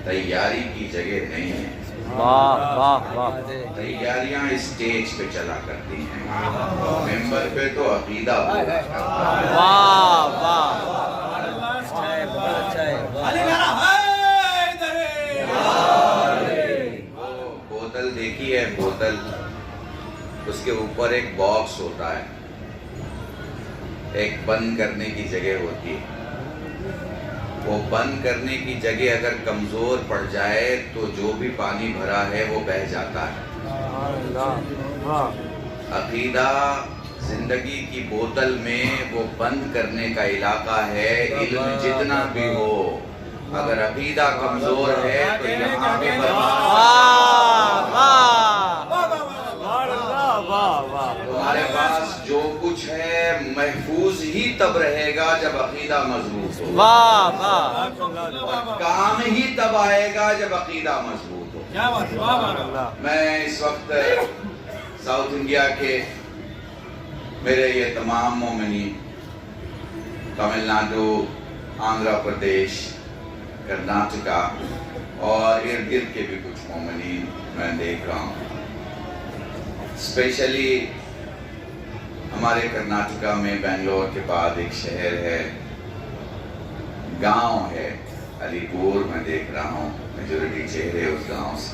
تیاری کی جگہ نہیں ہے. واہ واہ واہ. تیاریاں اسٹیج پہ چلا کرتی ہیں، ممبر پہ تو عقیدہ پورا کرتا ہے. واہ واہ. بوتل دیکھی ہے؟ بوتل، اس کے اوپر ایک باکس ہوتا ہے، ایک بند کرنے کی جگہ ہوتی ہے. وہ بند کرنے کی جگہ اگر کمزور پڑ جائے تو جو بھی پانی بھرا ہے وہ بہہ جاتا ہے. عقیدہ زندگی کی بوتل میں وہ بند کرنے کا علاقہ ہے. علم جتنا بھی ہو، اگر عقیدہ کمزور ہے تو یہاں پہ تمہارے پاس جو کچھ ہے محفوظ ہی تب رہے گا جب عقیدہ مضبوط ہو. واہ واہ. کام ہی تب آئے گا جب عقیدہ مضبوط ہو. میں اس وقت ساؤتھ انڈیا کے میرے یہ تمام مومنین، تمل ناڈو، آندھرا پردیش، کرناٹکا اور ارد گرد کے بھی کچھ مومنین میں دیکھ رہا ہوں. اسپیشلی ہمارے کرناٹکا میں بنگلور کے بعد ایک شہر ہے، گاؤں ہے علی پور. میں دیکھ رہا ہوں میجورٹی چہرے اس گاؤں سے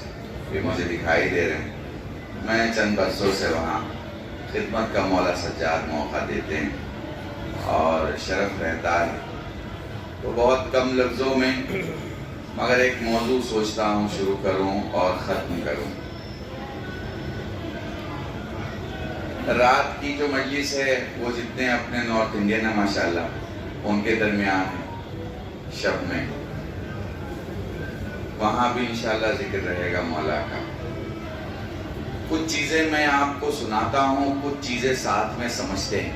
بھی مجھے دکھائی دے رہے ہیں. میں چند برسوں سے وہاں خدمت کا مولا سجاد موقع دیتے ہیں اور شرف رہتا ہے. تو بہت کم لفظوں میں مگر ایک موضوع سوچتا ہوں شروع کروں اور ختم کروں. رات کی جو مجلس ہے وہ جتنے اپنے نارتھ انڈین ہیں ماشاءاللہ ان کے درمیان ہے، شب میں وہاں بھی انشاءاللہ ذکر رہے گا مولا کا. کچھ چیزیں میں آپ کو سناتا ہوں، کچھ چیزیں ساتھ میں سمجھتے ہیں.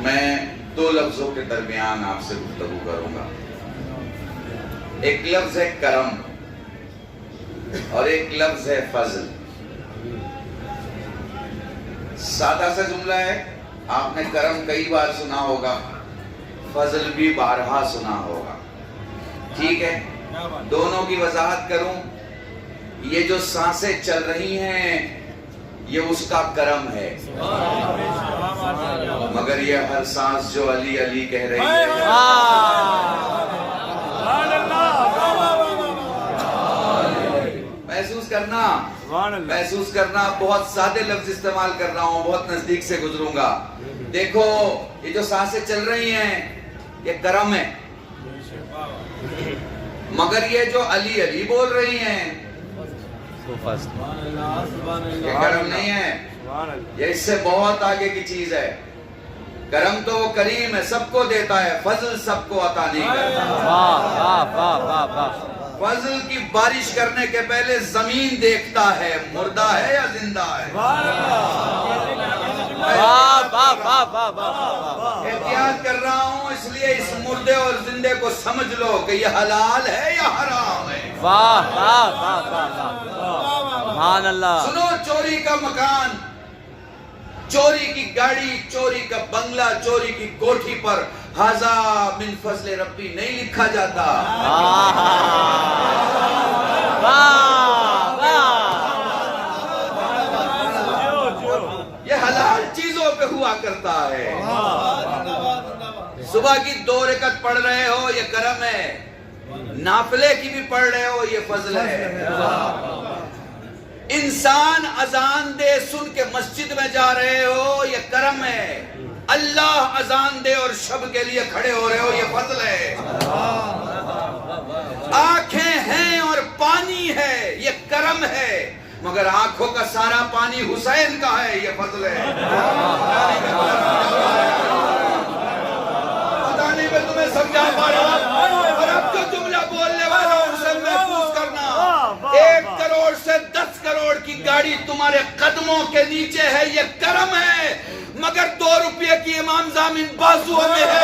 میں دو لفظوں کے درمیان آپ سے گفتگو کروں گا. ایک لفظ ہے کرم اور ایک لفظ ہے فضل. سادہ سا جملہ ہے، آپ نے کرم کئی بار سنا ہوگا، فضل بھی بارہا سنا ہوگا. ٹھیک ہے، دونوں کی وضاحت کروں. یہ جو سانسیں چل رہی ہیں یہ اس کا کرم ہے، مگر یہ ہر سانس جو علی علی کہہ رہی ہے محسوس کرنا. بہت سادے لفظ استعمال کر رہا ہوں، بہت نزدیک سے گزروں گا. دیکھو یہ جو سانسیں چل رہی ہیں یہ کرم ہے، مگر یہ جو علی علی بول رہی ہیں یہ کرم نہیں ہے، یہ اس سے بہت آگے کی چیز ہے. کرم تو وہ کریم ہے، سب کو دیتا ہے، فضل سب کو عطا نہیں کرتا. فضل کی بارش کرنے کے پہلے زمین دیکھتا ہے مردہ ہے یا زندہ ہے. احتیاط کر رہا ہوں اس لیے اس مردے اور زندے کو سمجھ لو کہ یہ حلال ہے یا حرام ہے. سنو، چوری کا مکان، چوری کی گاڑی، چوری کا بنگلہ، چوری کی کوٹھی پر ھذا من فضل ربی نہیں لکھا جاتا. یہ حلال چیزوں پہ ہوا کرتا ہے. صبح کی 2 رکعت پڑھ رہے ہو یہ کرم ہے، نافلے کی بھی پڑھ رہے ہو یہ فضل ہے. انسان اذان دے سن کے مسجد میں جا رہے ہو یہ کرم ہے. اللہ اذان دے اور شب کے لیے کھڑے ہو رہے ہو یہ فضل ہے. آنکھیں ہیں اور پانی ہے یہ کرم ہے، مگر آنکھوں کا سارا پانی حسین کا ہے یہ فضل ہے. پتہ نہیں میں تمہیں سمجھا پا رہا ہوں. اور اب جو جملہ بولنے والا ہوں اسے محفوظ کرنا. 1 کروڑ سے 10 کروڑ کی گاڑی تمہارے قدموں کے نیچے ہے یہ کرم ہے، مگر 2 روپے کی امام زامن بازو میں ہے.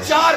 4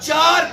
4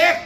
1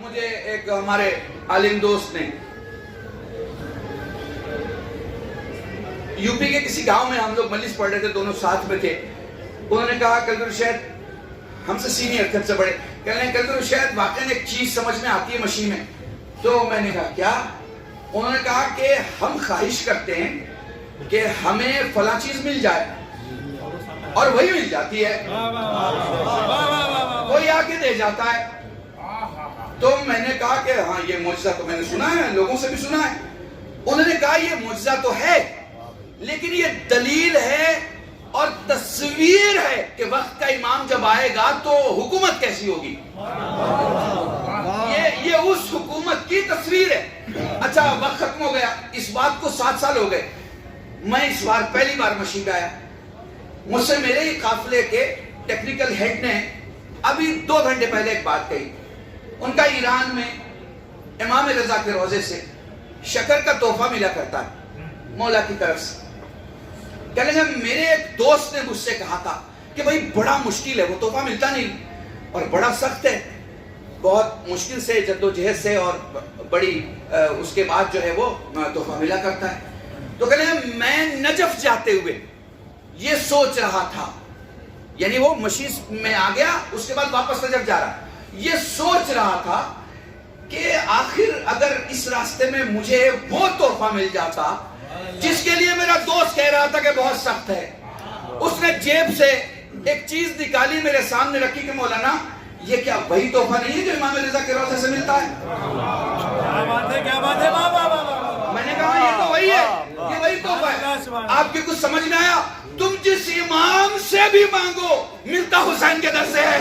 مجھے ایک ہمارے عالم دوست نے یو پی کے کسی گاؤں میں ہم لوگ مجلس پڑھ رہے تھے، دونوں ساتھ میں تھے، انہوں نے کہا کلدر شاید ہم سے سینئر خود سے بڑے، کہنے لگے کلدر شاید واقعی ایک چیز سمجھ میں آتی ہے مشین میں. تو میں نے کہا کیا؟ انہوں نے کہا کہ ہم خواہش کرتے ہیں کہ ہمیں فلاں چیز مل جائے اور وہی مل جاتی ہے، کوئی آ کے دے جاتا ہے. تو میں نے کہا کہ ہاں یہ معجزہ تو میں نے سنا ہے، لوگوں سے بھی سنا ہے. انہوں نے کہا یہ معجزہ تو ہے لیکن یہ دلیل ہے اور تصویر ہے کہ وقت کا امام جب آئے گا تو حکومت کیسی ہوگی. یہ اس حکومت کی تصویر ہے. اچھا وقت ختم ہو گیا، اس بات کو 7 سال ہو گئے. میں اس بار پہلی بار مشین پہ آیا، مجھ سے میرے ہی قافلے کے ٹیکنیکل ہیڈ نے ابھی 2 گھنٹے پہلے ایک بات کہی. ان کا ایران میں امام رضا کے روزے سے شکر کا تحفہ ملا کرتا ہے مولا کی طرف سے. کہنے لگے میرے ایک دوست نے مجھ سے کہا تھا کہ بھائی بڑا مشکل ہے، وہ تحفہ ملتا نہیں اور بڑا سخت ہے، بہت مشکل سے جدوجہد سے اور بڑی اس کے بعد جو ہے وہ تحفہ ملا کرتا ہے. تو کہنے لگے میں نجف جاتے ہوئے یہ سوچ رہا تھا، یعنی وہ مشیش میں آ گیا اس کے بعد واپس نجف جا رہا، یہ سوچ رہا تھا کہ آخر اگر اس راستے میں مجھے وہ تحفہ مل جاتا جس کے لیے میرا دوست کہہ رہا تھا کہ بہت سخت ہے. اس نے جیب سے ایک چیز نکالی، میرے سامنے رکھی کہ مولانا یہ کیا وہی تحفہ نہیں ہے جو امام رضا کے روزے سے ملتا ہے؟ کیا بات ہے میں نے کہا یہ تو وہی ہے، یہ وہی تحفہ ہے. آپ کی کچھ سمجھ میں آیا؟ تم جس امام سے بھی مانگو ملتا حسین کے در سے ہے.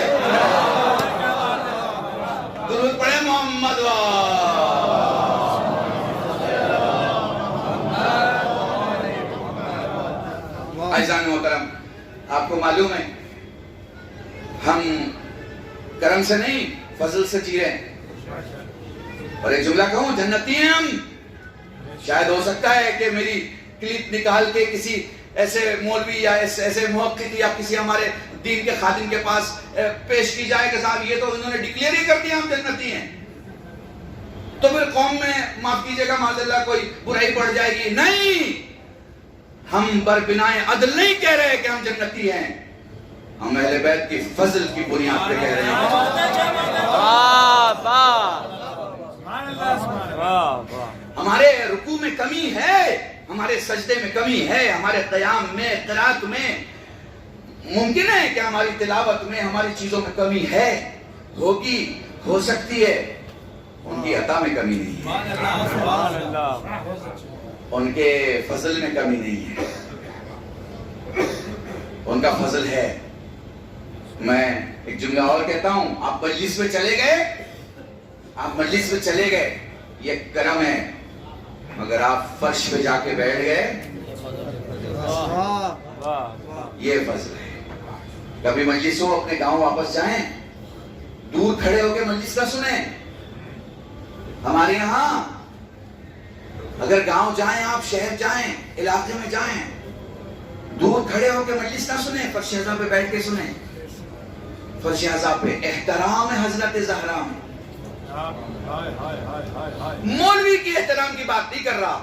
درود پڑھے محمد عزیزان محترم. آپ کو معلوم ہے ہم کرم سے نہیں فضل سے جی رہے ہیں. اور ایک جملہ کہوں، جنتی ہیں ہم. شاید ہو سکتا ہے کہ میری کلپ نکال کے کسی ایسے مولوی یا ایسے محقق یا کسی ہمارے دین کے خادم کے پاس پیش کی جائے کہ صاحب یہ تو انہوں نے ڈکلیئر ہی کر دیا ہم جنتی ہیں، تو پھر قوم میں معاف کیجئے گا معاذ اللہ کوئی برائی پڑ جائے گی. نہیں، ہم بربنائے عدل نہیں کہہ رہے کہ ہم جنتی ہیں، ہم اہل بیت کی فضل کی بنیاد پہ کہہ رہے ہیں. ہمارے رکوع میں کمی ہے، ہمارے سجدے میں کمی ہے، ہمارے قیام میں، قرات میں ممکن ہے کہ ہماری تلاوت میں، ہماری چیزوں میں کمی ہے، ہوگی، ہو سکتی ہے. ان کی عطا میں کمی نہیں ہے، ان کے فضل میں کمی نہیں ہے، ان کا فضل ہے. میں ایک جملہ اور کہتا ہوں، آپ مجلس میں چلے گئے، آپ مجلس میں چلے گئے، یہ کرم ہے. مگر آپ فرش پہ جا کے بیٹھ گئے، یہ فضل ہے. کبھی مجلس ہو اپنے گاؤں واپس جائیں، دور کھڑے ہو کے مجلس نہ سنیں. ہمارے یہاں اگر گاؤں جائیں، آپ شہر جائیں، علاقے میں جائیں، دور کھڑے ہو کے مجلس نہ سنیں، فرش اعظم پہ بیٹھ کے سنیں. فرش اعظم پہ احترام ہے حضرت زہرا میں. مولوی کی احترام کی بات نہیں کر رہا،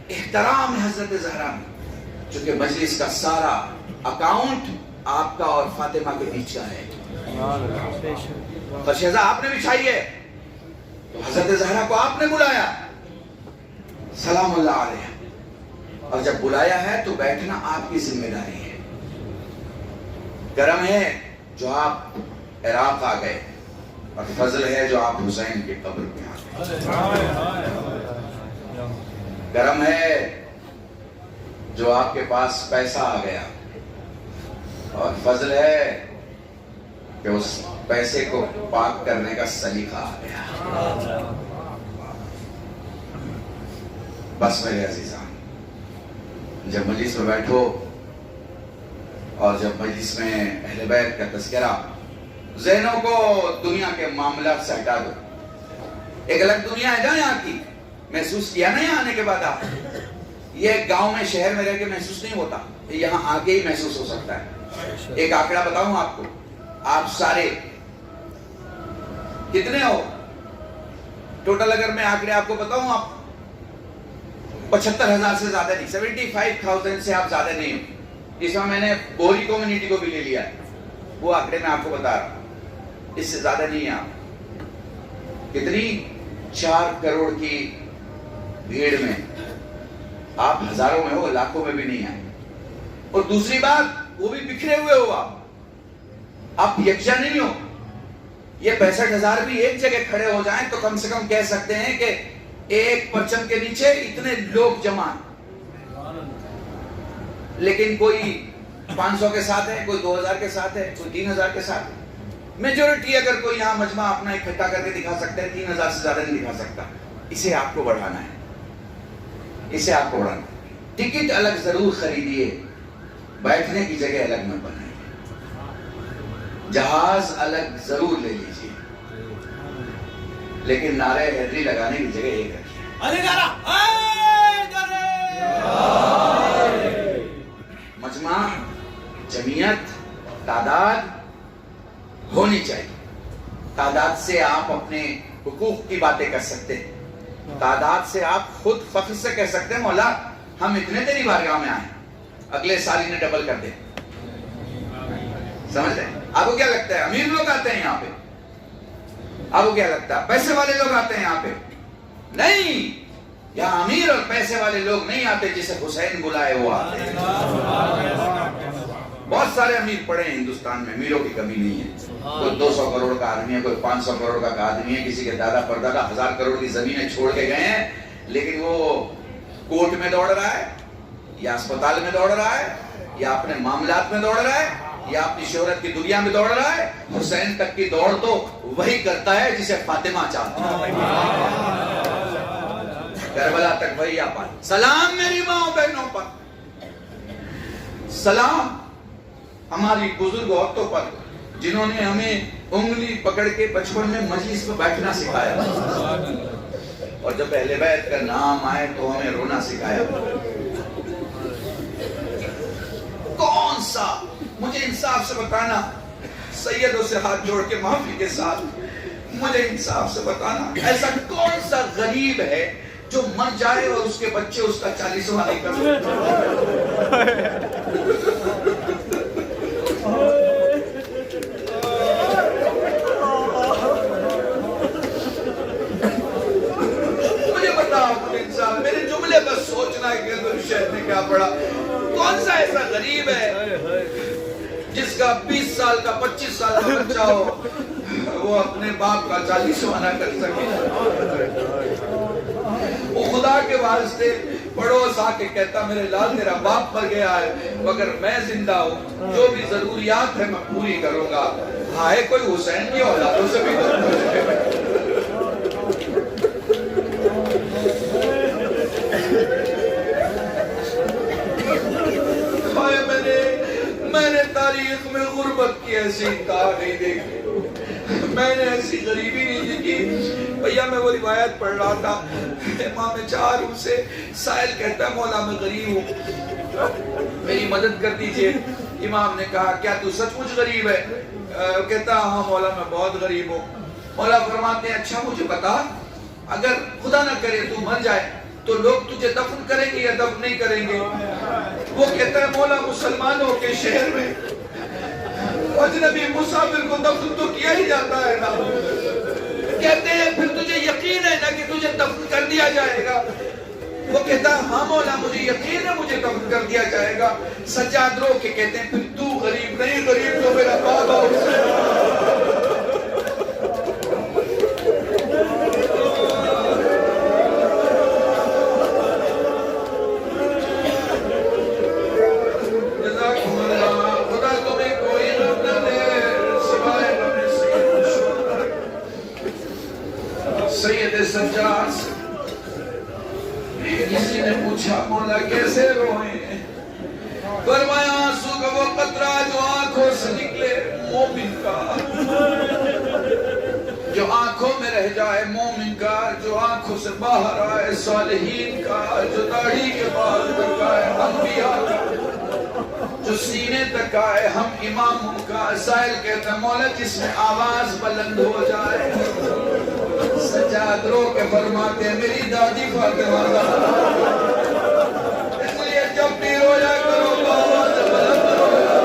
احترام ہے حضرت زہرا میں، چونکہ مجلس کا سارا اکاؤنٹ آپ کا اور فاطمہ کے بیچ کا ہے. فرش اعظم آپ نے بچھائی ہے تو حضرت زہرا کو آپ نے بلایا، سلام اللہ علیہ، اور جب بلایا ہے تو بیٹھنا آپ کی ذمہ داری ہے. کرم ہے جو آپ عراق آ گئے، اور فضل ہے جو آپ حسین کی قبر پہ آ گئے. کرم ہے جو آپ کے پاس پیسہ آ گیا، اور فضل ہے کہ اس پیسے کو پاک کرنے کا سلیقہ آ گیا. بس میرے عزیزان، جب مجلس میں بیٹھو اور جب مجلس میں اہل بیت کا تذکرہ، ذہنوں کو دنیا کے معاملات سے ہٹا دو. ایک الگ دنیا ہے نا یہاں کی، محسوس کیا نا یہاں آنے کے بعد آپ؟ یہ گاؤں میں شہر میں رہ کے محسوس نہیں ہوتا، یہاں آ کے ہی محسوس ہو سکتا ہے. ایک آنکڑا بتاؤں آپ کو، آپ سارے کتنے ہو ٹوٹل؟ اگر میں آنکڑے آپ کو بتاؤں، آپ 75,000 سے زیادہ نہیں، 75,000 سے آپ زیادہ نہیں ہو۔ اس میں نے بوری کمیونٹی کو بھی لے لیا ہے، وہ آنکڑے میں آپ کو بتا رہا ہوں، اس سے زیادہ نہیں ہے آپ۔ کتنی 4 کروڑ کی بھیڑ میں آپ ہزاروں میں ہو، لاکھوں میں بھی نہیں آئے۔ اور دوسری بات، وہ بھی بکھرے ہوئے ہو، آپ یکجا نہیں ہو۔ یہ 65,000 بھی ایک جگہ کھڑے ہو جائیں تو کم سے کم کہہ سکتے ہیں کہ ایک پرچم کے نیچے اتنے لوگ جمع ہیں، لیکن کوئی 500 کے ساتھ ہے، کوئی 2,000 کے ساتھ ہے، کوئی 3,000 کے ساتھ ہے۔ میجورٹی اگر کوئی یہاں مجمع اپنا اکٹھا کر کے دکھا سکتا ہے، 3,000 سے زیادہ نہیں دکھا سکتا۔ اسے آپ کو بڑھانا ہے، اسے آپ کو بڑھانا ہے۔ ٹکٹ الگ ضرور خریدیے، بیٹھنے کی جگہ الگ میں بنائیے، جہاز الگ ضرور لے لیجیے، لیکن نعرہ حیدری لگانے کی جگہ ایک رکھیے۔ مجمع، جمعیت، تعداد ہونی چاہیے۔ تعداد سے آپ اپنے حقوق کی باتیں کر سکتے ہیں، تعداد سے آپ خود فخر سے کہہ سکتے ہیں مولا ہم اتنے تیری بارگاہ میں آئے، اگلے سال انہیں ڈبل کر دیں۔ سمجھتے ہیں؟ آپ کو کیا لگتا ہے امیر لوگ آتے ہیں یہاں پہ؟ آپ کو کیا لگتا ہے پیسے والے لوگ آتے ہیں یہاں پہ؟ نہیں، یہاں امیر اور پیسے والے لوگ نہیں آتے، جسے حسین بلائے وہ آتے ہیں۔ بہت سارے امیر پڑے ہیں ہندوستان میں، امیروں کی کمی نہیں ہے۔ کوئی 200 کروڑ کا آدمی ہے، کوئی 500 کروڑ کا آدمی ہے، کسی کے دادا پردادا 1000 کروڑ کی زمینیں چھوڑ کے گئے ہیں، لیکن وہ کورٹ میں دوڑ رہا ہے، یا اسپتال میں دوڑ رہا ہے، یا اپنے معاملات میں دوڑ رہا ہے، یا اپنی شہرت کی دنیا میں دوڑ رہا ہے۔ حسین تک کی دوڑ تو وہی کرتا ہے جسے فاطمہ چاہتا ہے۔ کربلا تک وہی آ پائے۔ سلام میری ماں بہنوں پر، سلام ہماری بزرگ عورتوں پر، جنہوں نے ہمیں انگلی پکڑ کے بچپن میں مجلس میں بیٹھنا سکھایا، اور جب اہل بیت کا نام آئے تو ہمیں رونا سکھایا۔ کون سا، مجھے انصاف سے بتانا، سیدوں سے ہاتھ جوڑ کے معافی کے ساتھ مجھے انصاف سے بتانا، ایسا کون سا غریب ہے جو مر جائے اور اس کے بچے اس کا 40واں نہیں کر سکتے؟ مجھے بتاؤ، مجھے انصاف، میرے جملے بس سوچنا ہے کہ اندر شہد نے کیا پڑا۔ کون سا ایسا غریب ہے جس کا 20 سال کا 25 سال کا بچہ ہو، وہ اپنے باپ کا 40واں نہ کر سکے؟ وہ خدا کے واسطے پڑوس آ کے کہتا میرے لال تیرا باپ مر گیا ہے، مگر میں زندہ ہوں، جو بھی ضروریات ہے میں پوری کروں گا۔ ہائے کوئی حسین کی اولادوں سے بھی میں نے تاریخ میں غربت کی ایسی انتہا نہیں دیکھی، میں نے ایسی غریبی نہیں دیکھی۔ بھیا میں وہ روایت پڑھ رہا تھا، امام 4 سے سائل کہتا ہے مولا میں غریب ہوں، میری مدد کر دیجئے۔ امام نے کہا کیا تو سچ مچ غریب ہے؟ کہتا ہاں مولا میں بہت غریب ہوں۔ مولا فرماتے ہیں اچھا مجھے بتا، اگر خدا نہ کرے تو مر جائے تو لوگ تجھے دفن کریں گے یا دفن نہیں کریں گے؟ وہ کہتا ہے مولا مسلمانوں کے شہر میں اجنبی مسافر کو دفن تو کیا ہی جاتا ہے نا۔ کہتے ہیں پھر تجھے یقین ہے نا کہ تجھے دفن کر دیا جائے گا؟ وہ کہتا ہے ہاں مولا مجھے یقین ہے مجھے دفن کر دیا جائے گا۔ سجاد رو کے کہتے ہیں پھر تو غریب نہیں، غریب تو میرا بابا سجاد سے کسی نے پوچھا مولا کیسے روئیں؟ فرمایا آنسو کا وہ قطرہ جو آنکھوں سے نکلے مومن کا، جو آنکھوں میں رہ جائے مومن کا، جو آنکھوں سے باہر آئے صالحین کا، جو داڑھی کے بال بکائے انبیاء کا۔ جو سینے تک آئے ہم اماموں کا. سائل کہتا ہے مولا جس میں آواز بلند ہو جائے. سجاد رو کے فرماتے ہیں میری دادی فاطمہ کا. اس لیے جب بھی رویا کرو تو آواز بلند رویا.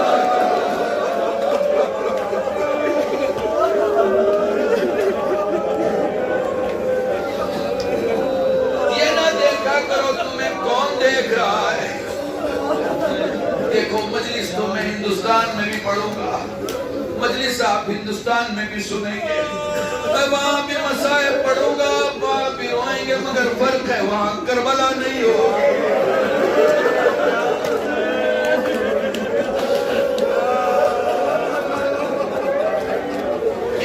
یہ نہ دیکھا کرو تمہیں کون دیکھ رہا ہے. دیکھو مجلس تو میں ہندوستان میں بھی پڑھوں گا, مجلس آپ ہندوستان میں بھی سنیں گے, میں وہاں بھی مسائل پڑھوں گا, وہاں بھی روئیں گے, مگر فرق ہے وہاں کربلا نہیں ہوگی.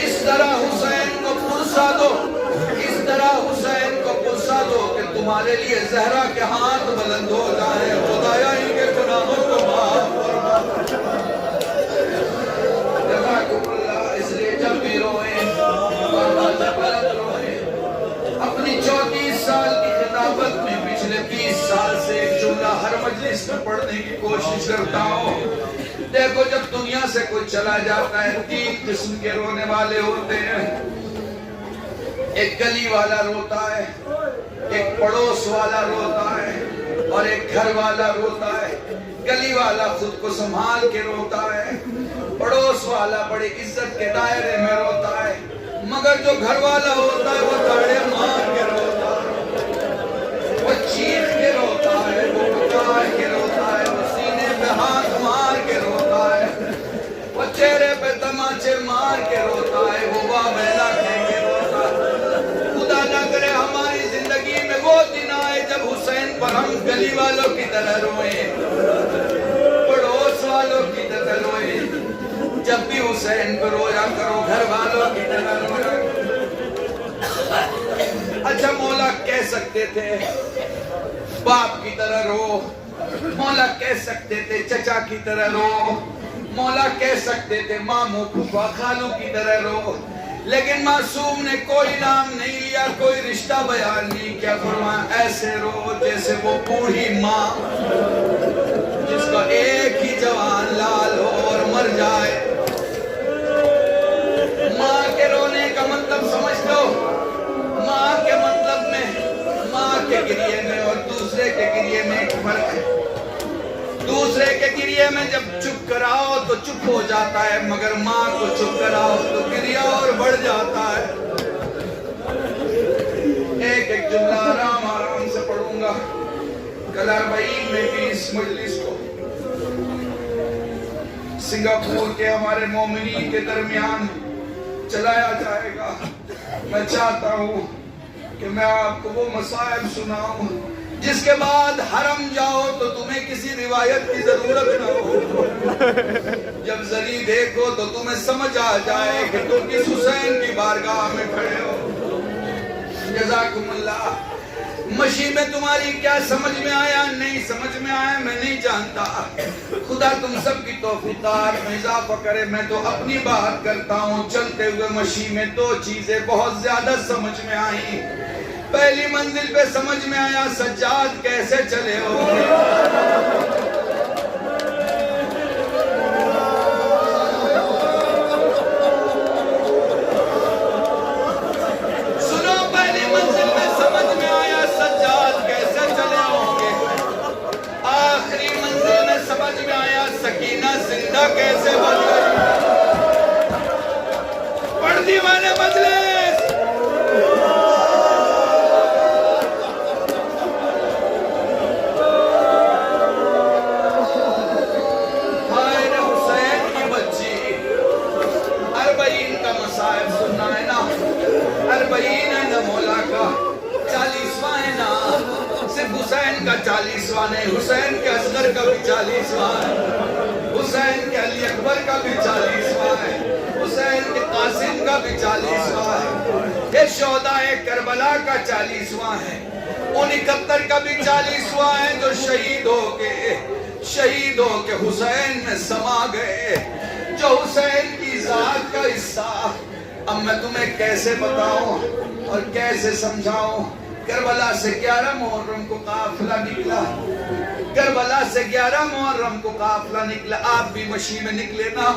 اس طرح حسین کو پرسا دو, اس طرح حسین کو پرسا دو کہ تمہارے لیے زہرا کے ہاتھ بلند ہو جائیں. خدایا ان کے گناہوں کو معاف فرما. جزاکم اللہ. اس لیے جب بھی روئیں بلند روئیں. اپنی 34 سال کی خطابت میں پچھلے 20 سال سے ایک جملہ ہر مجلس میں پڑھنے کی کوشش کرتا ہوں. دیکھو جب دنیا سے کوئی چلا جاتا ہے 3 قسم کے رونے والے ہوتے ہیں. ایک گلی والا روتا ہے, ایک پڑوس والا روتا ہے, اور ایک گھر والا روتا ہے. گلی والا خود کو سنبھال کے روتا ہے, پڑوس والا بڑے عزت کے دائرے میں روتا ہے, مگر جو گھر والا ہوتا ہے وہ تاڑے مار کے روتا ہے, وہ چیخ کے روتا ہے, وہ پکار کے روتا ہے, وہ سینے پہ ہاتھ مار کے روتا ہے, وہ چہرے پہ تماچے مار کے روتا ہے, وہ واہ بیلا کہہ کے روتا ہے. خدا نہ کرے ہماری زندگی میں وہ دن آئے جب حسین پر ہم گلی والوں کی طرح روئیں, پڑوس والوں کی طرح روئیں. جب بھی حسین کو رویا کرو گھر والوں کی طرح رویا کرو. اچھا مولا کہہ سکتے تھے باپ کی طرح رو, مولا کہہ سکتے تھے چچا کی طرح رو, مولا کہہ سکتے تھے ماموں پھوپھا خالو کی طرح رو, لیکن معصوم نے کوئی نام نہیں لیا, کوئی رشتہ بیان نہیں کیا. فرمایا ایسے رو جیسے وہ بوڑھی ماں جس کا ایک ہی جوان لال ہو اور مر جائے. ماں کے رونے کا مطلب سمجھ دو. ماں کے مطلب میں, ماں کے گریے میں اور دوسرے کے گریے میں ایک فرق ہے. دوسرے کے گریے میں جب چپ کراؤ تو چپ ہو جاتا ہے, مگر ماں کو چپ کراؤ تو گریہ اور بڑھ جاتا ہے. ایک ایک جملہ آرام آرام سے پڑھوں گا. کل 40 میں بھی اس مجلس کو سنگاپور کے ہمارے مومنین کے درمیان چلایا جائے گا. میں چاہتا ہوں کہ میں آپ کو وہ مصائب سناؤں جس کے بعد حرم جاؤ تو تمہیں کسی روایت کی ضرورت نہ ہو. جب ذری دیکھو تو تمہیں سمجھ آ جائے کہ تم کس حسین کی بارگاہ میں کھڑے ہو. جزاکم اللہ. مشی میں تمہاری کیا سمجھ میں آیا نہیں سمجھ میں آیا میں نہیں جانتا. خدا تم سب کی توفیقات میں اضافہ کرے. میں تو اپنی بات کرتا ہوں. چلتے ہوئے مشی میں 2 چیزیں بہت زیادہ سمجھ میں آئیں. پہلی منزل پہ سمجھ میں آیا سجاد کیسے چلے ہو. سنو پہلی منزل میں سمجھ میں آیا سجاد کیسے چلے ہوں گے. آخری منزل میں سمجھ میں آیا سکینہ زندہ کیسے بن گئی. پڑھ دی میں نے مجلس. حسین کا 40واں نہیں, حسین کے اصغر کا بھی 40واں ہے, حسین کے علی اکبر کا بھی 40واں ہے, حسین کے قاسم کا بھی 40واں ہے, یہ شہدائے کربلا کا 40واں ہے, ان 71 کا بھی 40واں ہے جو شہید ہو کے حسین میں سما گئے, جو حسین کی ذات کا حصہ. اب میں تمہیں کیسے بتاؤں اور کیسے سمجھاؤں. کربلا سے 11 محرم کو قافلہ نکلا. کربلا سے 11 محرم کو قافلہ نکلا، آپ بھی مشی میں نکلے نا،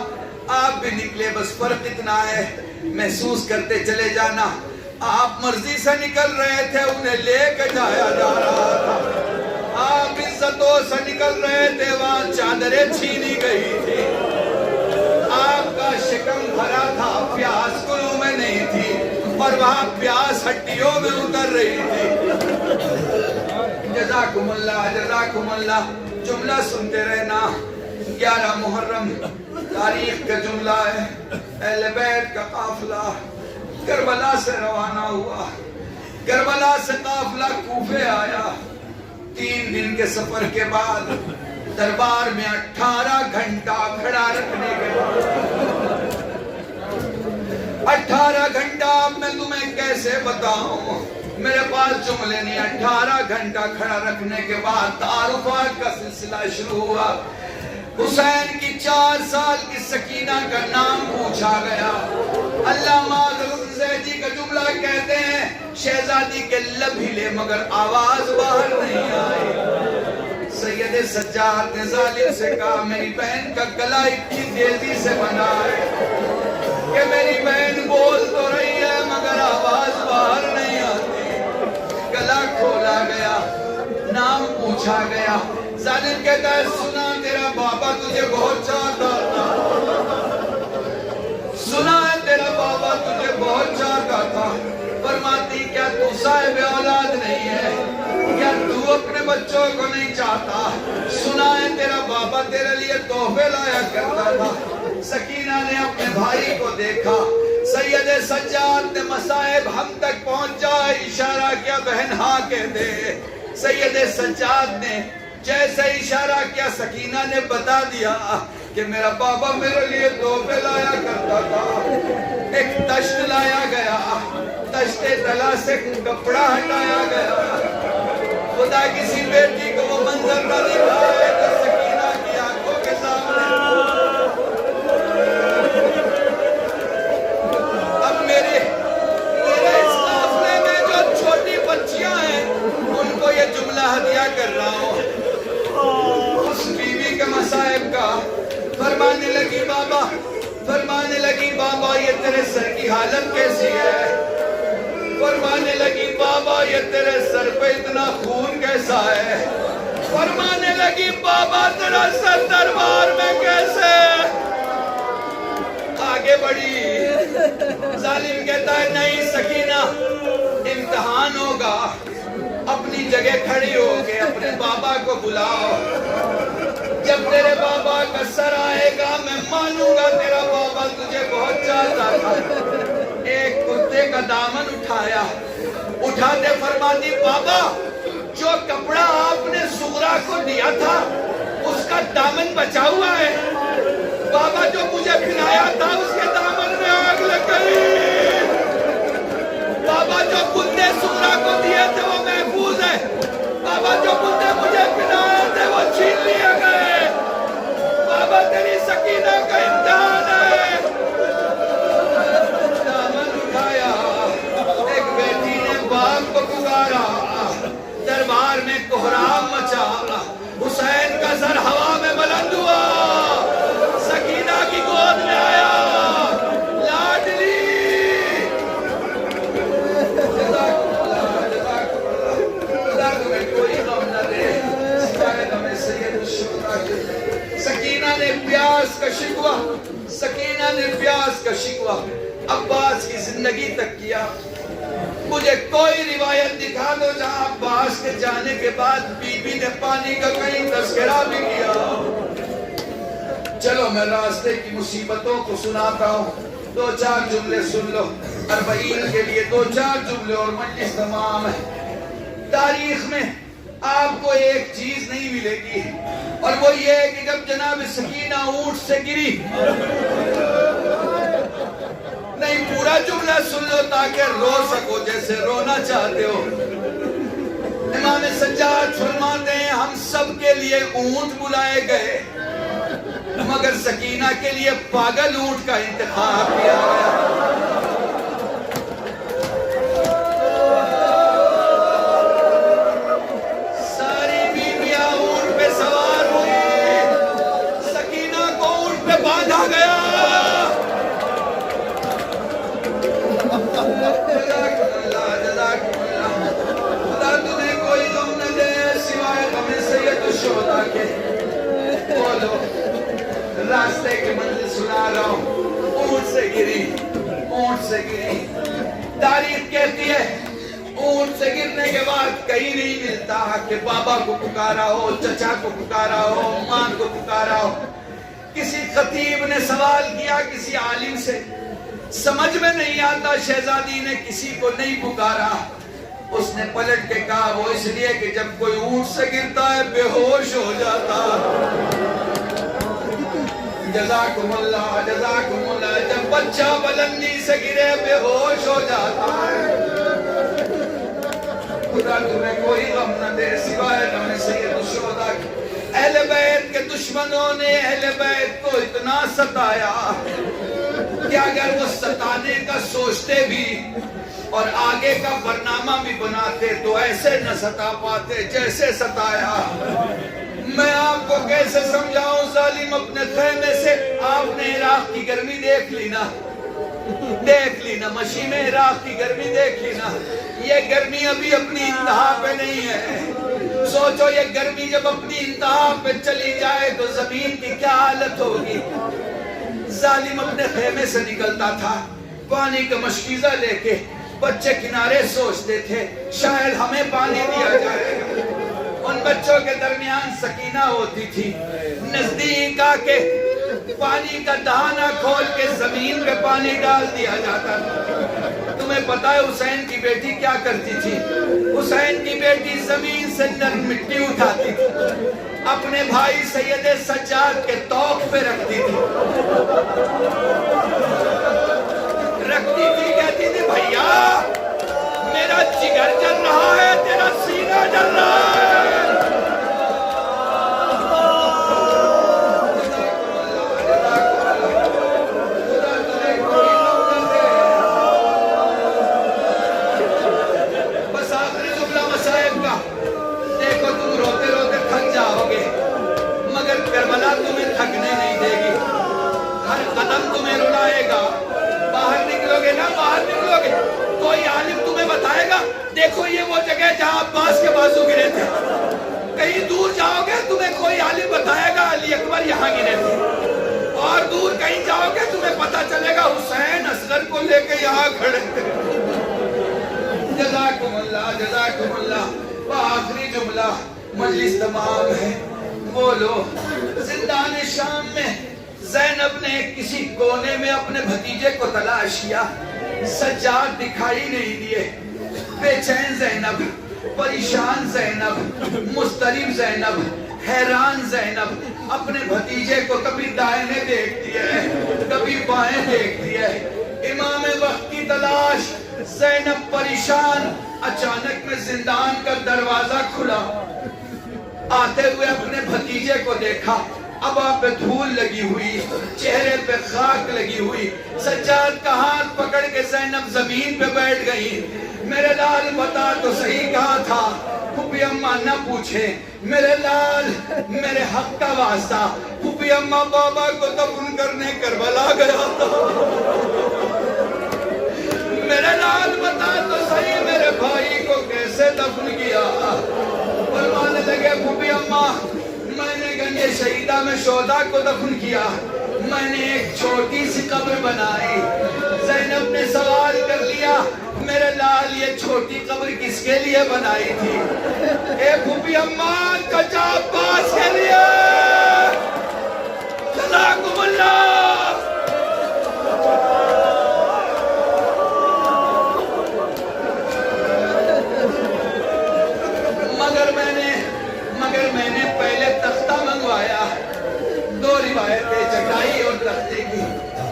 آپ بھی نکلے، بس فرق اتنا ہے محسوس کرتے چلے جانا، آپ مرضی سے نکل رہے تھے، انہیں لے کے جایا جا رہا تھا، آپ عزتوں سے نکل رہے تھے، وہاں چادریں چھینی گئی تھی، آپ کا شکم بھرا تھا، پیاس گلوں میں نہیں تھی، اور وہاں پیاس ہڈیوں میں اتر رہی تھی۔ جزاکم اللہ، جملہ سنتے رہنا، 11 محرم تاریخ کا جملہ ہے، اہل بیت کا قافلہ کربلا سے روانہ ہوا، کربلا سے قافلہ کوفے آیا، 3 دن کے سفر کے بعد دربار میں 18 گھنٹہ کھڑا رکھنے کے بعد 18 گھنٹہ اب میں تمہیں کیسے بتاؤں، میرے پاس جملے نہیں، 18 گھنٹہ کھڑا رکھنے کے بعد تعارفات کا سلسلہ شروع ہوا، حسین کی 4 سال کی سکینہ کا نام پوچھا گیا، علامہ زیدی کا جملہ کہتے ہیں شہزادی کے لب ہلے مگر آواز باہر نہیں آئی، سید سجاد نے ظالم سے کہا میری بہن کا گلا اتنی تیزی سے بنا ہے کہ میری بہن بول تو رہی ہے مگر آواز باہر نہیں آتی، گلا کھولا گیا، نام پوچھا گیا، ظالم کہتا ہے سنا تیرا بابا تجھے بہت چاہتا تھا، سنا ہے تیرا بابا تجھے بہت چاہتا تھا، فرماتی کیا تو صاحب اولاد نہیں ہے، کیا تو اپنے بچوں کو نہیں چاہتا، سنا ہے تیرا بابا تیرے لیے تحفے لایا کرتا تھا، سکینہ نے اپنے بھائی کو دیکھا، سید سجاد نے مصائب ہم تک پہنچا، اشارہ کیا بہن ہاں کہہ دے، سید سجاد نے جیسے اشارہ کیا سکینہ نے بتا دیا کہ میرا بابا میرے لیے تحفے لایا کرتا تھا، ایک تشت لایا گیا، تشت تلا سے کپڑا ہٹایا گیا، خدا کسی بیٹی کو وہ منظر نہ دکھائے تو سکینہ کی آنکھوں کے سامنے اب میرے اس قافلے میں جو چھوٹی بچیاں ہیں ان کو یہ جملہ ہدیہ کر رہا ہوں، اس بیوی کے مصائب کا، فرمانے لگی بابا یہ تیرے سر کی حالت کیسی ہے، فرمانے لگی بابا یہ تیرے سر پہ اتنا خون کیسا ہے، فرمانے لگی بابا تیرا سر دربار میں کیسے، آگے بڑھی، ظالم کہتا ہے نہیں سکینہ امتحان ہوگا، اپنی جگہ کھڑی ہو کے اپنے بابا کو بلاؤ، جب تیرے بابا کا سر آئے گا میں مانوں گا تیرا بابا تجھے بہت چاہتا تھا، ایک کتے کا دامن اٹھایا، اٹھاتے فرماتی بابا جو کپڑا آپ نے سغرا کو دیا تھا اس کا دامن بچا ہوا ہے، بابا جو مجھے پھرایا تھا اس کے دامن میں آگ لگ گئی، بابا جو کتے سغرا کو دیے تھے وہ محفوظ ہے، بابا جو کتے مجھے پھرائے تھے وہ چھین لیے گئے، بابا تیری سکینہ کا امتحان ہے، دامن اٹھایا، ایک بیٹی نے باپ کو پکارا، دربار میں کوہرام مچا، حسین کا سر ہوا میں بلند ہوا، سکینہ کی گود میں آیا، لاڈلی، کوئی غم نہ دے، شکایت ہمیں سید الشہداء کی، سکینہ نے پیاس کا شکوہ عباس کی زندگی تک کیا، مجھے کوئی روایت دکھا دو جہاں عباس کے جانے کے بعد بی بی نے پانی کا کہیں تذکرہ بھی کیا، چلو میں راستے کی مصیبتوں کو سناتا ہوں، 2-4 جملے سن لو، 40 کے لیے 2-4 جملے اور مجلس تمام ہے، تاریخ میں آپ کو ایک چیز نہیں ملے گی اور وہ یہ ہے کہ جب جناب سکینہ اونٹ سے گری، نہیں پورا جملہ سن لو تاکہ رو سکو جیسے رونا چاہتے ہو، امام سجاد فرماتے ہیں ہم سب کے لیے اونٹ بلائے گئے مگر سکینہ کے لیے پاگل اونٹ کا انتخاب کیا گیا، سے گری. تاریخ کہتی ہے اونٹ سے گرنے کے بعد کہیں نہیں ملتا کہ بابا کو پکارا ہو, چچا کو پکارا ہو, ماں کو پکارا ہو. کسی خطیب نے سوال کیا کسی عالم سے, سمجھ میں نہیں آتا, شہزادی نے کسی کو نہیں پکارا. اس نے پلٹ کے کہا وہ اس لیے کہ جب کوئی اونٹ سے گرتا ہے بے ہوش ہو جاتا. جزاکم اللہ, جزاکم اللہ. جب بچہ بلندی سے گرے بے ہوش ہو جاتا ہے. خدا تمہیں کوئی غم نہ دے سوائے غم سید الشہداء کی. اہل بیت کے دشمنوں نے اہل بیت کو اتنا ستایا کہ اگر وہ ستانے کا سوچتے بھی اور آگے کا برنامہ بھی بناتے تو ایسے نہ ستا پاتے جیسے ستایا. میں آپ کو کیسے سمجھاؤں ظالم اپنے خیمے سے. آپ نے عراق کی گرمی دیکھ لی نا, دیکھ لی نا, مشین عراق کی گرمی دیکھ لی نا. یہ گرمی ابھی اپنی انتہا پہ نہیں ہے. سوچو یہ گرمی جب اپنی انتہا پہ چلی جائے تو زمین کی کیا حالت ہوگی. ظالم اپنے خیمے سے نکلتا تھا پانی کا مشکیزہ لے کے. بچے کنارے سوچتے تھے شاید ہمیں پانی دیا جائے گا. ان بچوں کے درمیان سکینہ ہوتی تھی. نزدیک آ کے پانی کا دہانہ کھول کے زمین پہ پانی ڈال دیا جاتا تھا. تمہیں پتا ہے حسین کی بیٹی کیا کرتی تھی؟ حسین کی بیٹی زمین سے نرم مٹی اٹھاتی تھی, اپنے بھائی سید سجاد کے توق پہ رکھتی تھی. کہتی تھی بھیا میرا جگر جل رہا ہے, تیرا سینہ جل رہا ہے. بس آخری جملہ مصائب کا, دیکھو تم روتے روتے تھک جاؤ گے مگر کربلا تمہیں تھکنے نہیں دے گی. ہر قدم تمہیں رلائے گا. باہر نکلو گے نا, باہر نکلو گے کوئی عالم تمہیں بتائے گا دیکھو یہ وہ جگہ جہاں عباس کے بازو گرے تھے. کہیں دور جاؤ گے تمہیں کوئی عالم بتائے گا علی اکبر یہاں گرے تھے. اور دور کہیں جاؤ گے تمہیں پتا چلے گا حسین اصغر کو لے کے یہاں کھڑے تھے. جزاکم اللہ, جزاکم اللہ. آخری جملہ, مجلس تمام ہے. بولو زندان شام میں زینب نے کسی کونے میں اپنے بھتیجے کو تلاش کیا, سجاد دکھائی نہیں دیے. بے چین زینب, پریشان زینب, مضطرب زینب, حیران زینب اپنے بھتیجے کو کبھی دائیں دیکھتی ہے کبھی بائیں دیکھتی ہے. امام وقت کی تلاش, زینب پریشان. اچانک میں زندان کا دروازہ کھلا, آتے ہوئے اپنے بھتیجے کو دیکھا. ابا پہ دھول لگی ہوئی, چہرے پہ خاک لگی ہوئی. سجاد کا ہاتھ پکڑ کے زینب زمین پہ بیٹھ گئی. میرے لال بتا تو صحیح کہا تھا, پھوپھی اماں نہ پوچھے. میرے لال میرے حق کا واسطہ, پھوپھی اماں بابا کو دفن کرنے کربلا گیا تھا. میرے لال بتا تو صحیح میرے بھائی کو کیسے دفن کیا. فرمانے لگے پھوپھی اماں میں نے گنج شہیدہ میں شہداء کو دفن کیا, میں نے ایک چھوٹی سی قبر بنائی. زینب نے سوال کر لیا میرے لال یہ چھوٹی قبر کس کے لیے بنائی تھی؟ اے پھوپھی اماں چچا عباس کے لیے. جزاکم اللہ. مگر میں نے پہلے تختہ منگوایا. دو روایتیں چٹائی اور تختے کی.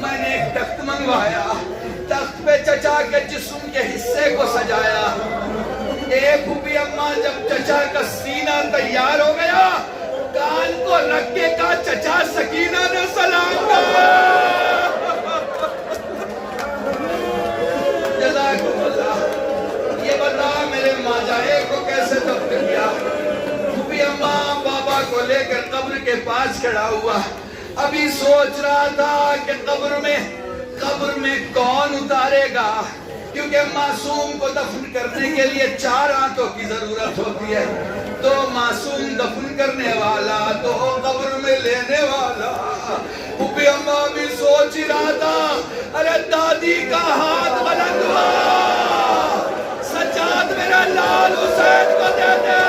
میں نے ایک تخت منگوایا, تخت پہ چچا کے جسم کے حصے کو سجایا. اے پھوپھی اماں جب چچا کا سینہ تیار ہو گیا کان کو رکھ کے کہا چچا سکینہ نے سلام کہا. جزاکم اللہ. یہ بتا میرے ماجائے کو کیسے دفن کیا؟ اماں بابا کو لے کر قبر کے پاس کھڑا ہوا. ابھی سوچ رہا تھا کہ قبر میں کون اتارے گا, کیونکہ معصوم کو دفن کرنے کے لیے 4 ہاتھوں کی ضرورت ہوتی ہے. تو معصوم دفن کرنے والا تو قبر میں لینے والا. پھوپھی اماں بھی سوچ ہی رہا تھا میرے دادی کا ہاتھ بلند ہوا، سجاد میرے لال حسین کو دے دے۔